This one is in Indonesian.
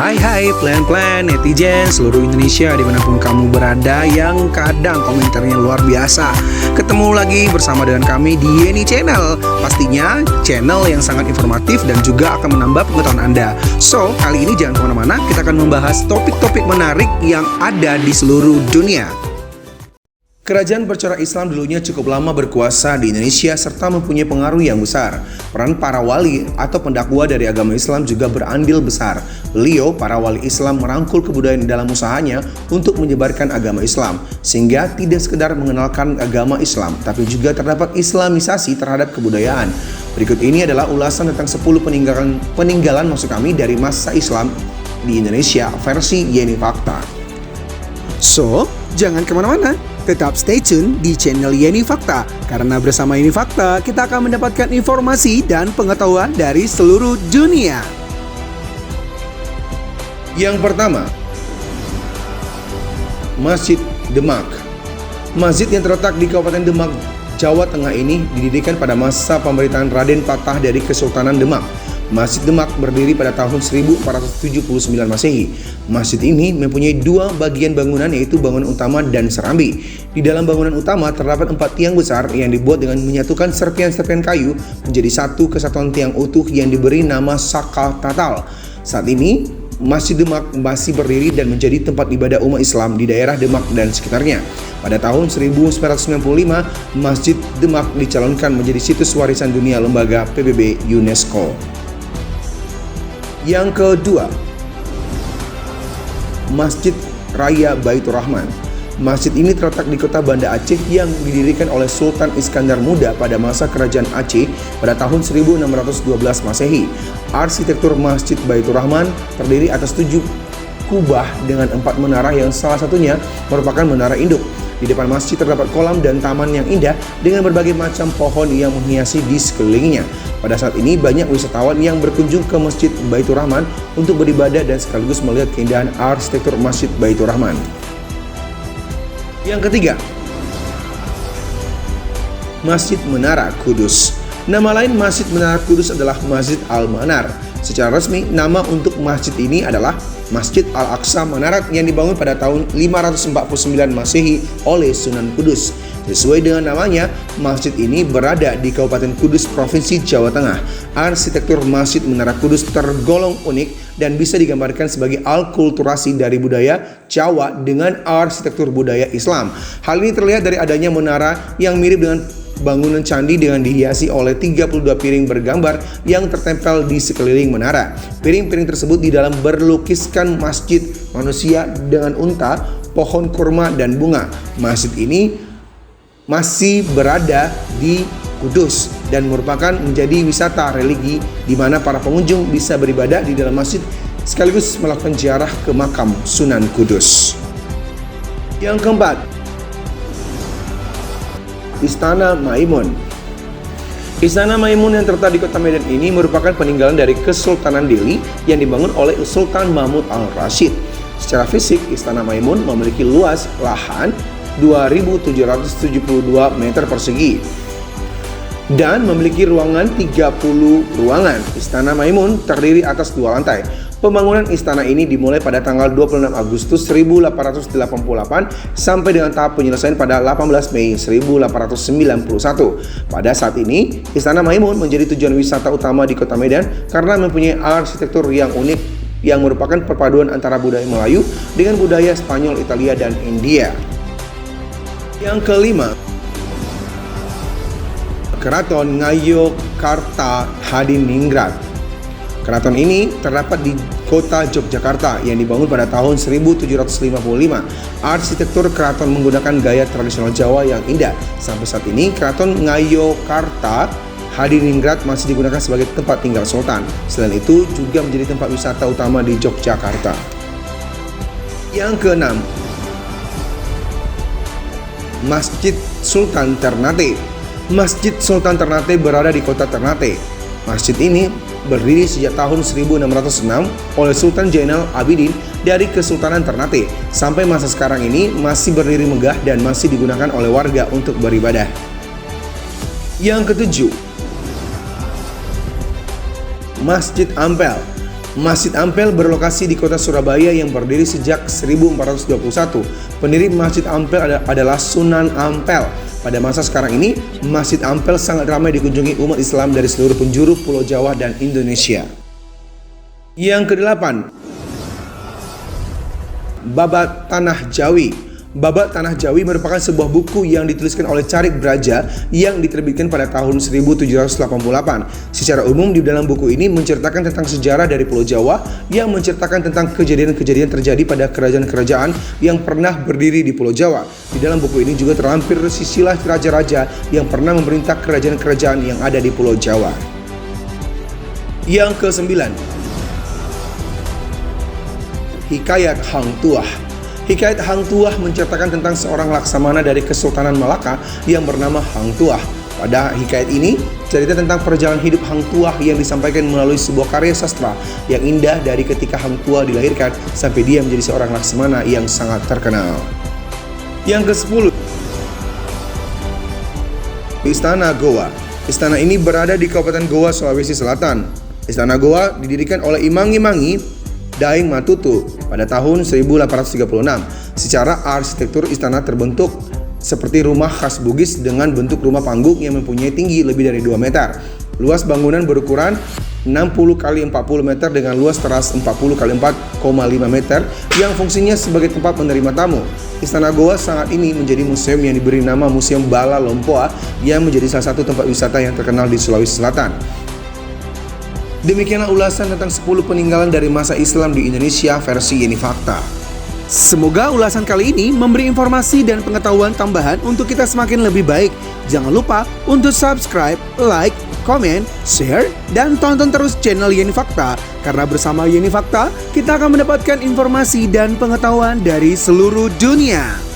Hai plan-plan netizen seluruh Indonesia dimanapun kamu berada yang kadang komentarnya luar biasa. Ketemu lagi bersama dengan kami di Yeni Channel. Pastinya channel yang sangat informatif dan juga akan menambah pengetahuan Anda. So, kali ini jangan kemana-mana, kita akan membahas topik-topik menarik yang ada di seluruh dunia. Kerajaan bercorak Islam dulunya cukup lama berkuasa di Indonesia serta mempunyai pengaruh yang besar. Peran para wali atau pendakwa dari agama Islam juga berandil besar. Beliau, para wali Islam, merangkul kebudayaan dalam usahanya untuk menyebarkan agama Islam, sehingga tidak sekedar mengenalkan agama Islam, tapi juga terdapat islamisasi terhadap kebudayaan. Berikut ini adalah ulasan tentang 10 peninggalan maksud kami dari masa Islam di Indonesia versi Yeni Fakta. So, jangan kemana-mana. Tetap stay tune di channel Yeni Fakta, karena bersama Yeni Fakta kita akan mendapatkan informasi dan pengetahuan dari seluruh dunia. Yang pertama, Masjid Demak. Masjid yang terletak di Kabupaten Demak, Jawa Tengah ini didirikan pada masa pemerintahan Raden Patah dari Kesultanan Demak. Masjid Demak berdiri pada tahun 1479 Masehi. Masjid ini mempunyai dua bagian bangunan, yaitu bangunan utama dan serambi. Di dalam bangunan utama terdapat 4 tiang besar yang dibuat dengan menyatukan serpian-serpian kayu menjadi satu kesatuan tiang utuh yang diberi nama Saka Tatal. Saat ini, Masjid Demak masih berdiri dan menjadi tempat ibadah umat Islam di daerah Demak dan sekitarnya. Pada tahun 1995, Masjid Demak dicalonkan menjadi situs warisan dunia lembaga PBB UNESCO. Yang kedua, Masjid Raya Baitur Rahman. Masjid ini terletak di kota Banda Aceh yang didirikan oleh Sultan Iskandar Muda pada masa kerajaan Aceh pada tahun 1612 Masehi. Arsitektur Masjid Baitur Rahman terdiri atas 7 kubah dengan 4 menara yang salah satunya merupakan menara induk. Di depan masjid terdapat kolam dan taman yang indah dengan berbagai macam pohon yang menghiasi di sekelilingnya. Pada saat ini banyak wisatawan yang berkunjung ke Masjid Baitur Rahman untuk beribadah dan sekaligus melihat keindahan arsitektur Masjid Baitur Rahman. Yang ketiga, Masjid Menara Kudus. Nama lain Masjid Menara Kudus adalah Masjid Al-Manar. Secara resmi, nama untuk masjid ini adalah Masjid Al-Aqsa Manarat yang dibangun pada tahun 549 Masehi oleh Sunan Kudus. Sesuai dengan namanya, masjid ini berada di Kabupaten Kudus, Provinsi Jawa Tengah. Arsitektur Masjid Menara Kudus tergolong unik dan bisa digambarkan sebagai alkulturasi dari budaya Jawa dengan arsitektur budaya Islam. Hal ini terlihat dari adanya menara yang mirip dengan bangunan candi dengan dihiasi oleh 32 piring bergambar yang tertempel di sekeliling menara. Piring-piring tersebut di dalam berlukiskan masjid, manusia dengan unta, pohon kurma dan bunga. Masjid ini masih berada di Kudus dan merupakan menjadi wisata religi di mana para pengunjung bisa beribadah di dalam masjid sekaligus melakukan ziarah ke makam Sunan Kudus. Yang keempat, Istana Maimun. Istana Maimun yang terletak di kota Medan ini merupakan peninggalan dari Kesultanan Delhi yang dibangun oleh Sultan Mahmud Al-Rashid. Secara fisik, Istana Maimun memiliki luas lahan 2.772 meter persegi dan memiliki ruangan 30 ruangan. Istana Maimun terdiri atas 2 lantai. Pembangunan istana ini dimulai pada tanggal 26 Agustus 1888 sampai dengan tahap penyelesaian pada 18 Mei 1891. Pada saat ini, Istana Maimun menjadi tujuan wisata utama di kota Medan karena mempunyai arsitektur yang unik yang merupakan perpaduan antara budaya Melayu dengan budaya Spanyol, Italia, dan India. Yang kelima, Keraton Ngayogyakarta Hadiningrat. Keraton ini terdapat di kota Yogyakarta yang dibangun pada tahun 1755. Arsitektur keraton menggunakan gaya tradisional Jawa yang indah. Sampai saat ini, Keraton Ngayogyakarta Hadiningrat masih digunakan sebagai tempat tinggal sultan. Selain itu, juga menjadi tempat wisata utama di Yogyakarta. Yang keenam, Masjid Sultan Ternate. Masjid Sultan Ternate berada di kota Ternate. Masjid ini berdiri sejak tahun 1606 oleh Sultan Zainal Abidin dari Kesultanan Ternate. Sampai masa sekarang ini masih berdiri megah dan masih digunakan oleh warga untuk beribadah. Yang ketujuh, Masjid Ampel. Masjid Ampel berlokasi di kota Surabaya yang berdiri sejak 1421. Pendiri Masjid Ampel adalah Sunan Ampel. Pada masa sekarang ini, Masjid Ampel sangat ramai dikunjungi umat Islam dari seluruh penjuru Pulau Jawa dan Indonesia. Yang kedelapan, Babat Tanah Jawi. Babat Tanah Jawi merupakan sebuah buku yang dituliskan oleh Carik Braja yang diterbitkan pada tahun 1788. Secara umum di dalam buku ini menceritakan tentang sejarah dari Pulau Jawa yang menceritakan tentang kejadian-kejadian terjadi pada kerajaan-kerajaan yang pernah berdiri di Pulau Jawa. Di dalam buku ini juga terlampir silsilah raja-raja yang pernah memerintah kerajaan-kerajaan yang ada di Pulau Jawa. Yang kesembilan, Hikayat Hang Tuah. Hikayat Hang Tuah menceritakan tentang seorang laksamana dari Kesultanan Malaka yang bernama Hang Tuah. Pada hikayat ini, cerita tentang perjalanan hidup Hang Tuah yang disampaikan melalui sebuah karya sastra yang indah dari ketika Hang Tuah dilahirkan sampai dia menjadi seorang laksamana yang sangat terkenal. Yang ke-10, Istana Goa. Istana ini berada di Kabupaten Goa, Sulawesi Selatan. Istana Goa didirikan oleh Imangi Daeng Matutu pada tahun 1836. Secara arsitektur istana terbentuk seperti rumah khas Bugis dengan bentuk rumah panggung yang mempunyai tinggi lebih dari 2 meter. Luas bangunan berukuran 60 x 40 meter dengan luas teras 40 x 4,5 meter yang fungsinya sebagai tempat menerima tamu. Istana Goa saat ini menjadi museum yang diberi nama Museum Bala Lompoa yang menjadi salah satu tempat wisata yang terkenal di Sulawesi Selatan. Demikianlah ulasan tentang 10 peninggalan dari masa Islam di Indonesia versi Yeni Fakta. Semoga ulasan kali ini memberi informasi dan pengetahuan tambahan untuk kita semakin lebih baik. Jangan lupa untuk subscribe, like, komen, share, dan tonton terus channel Yeni Fakta. Karena bersama Yeni Fakta, kita akan mendapatkan informasi dan pengetahuan dari seluruh dunia.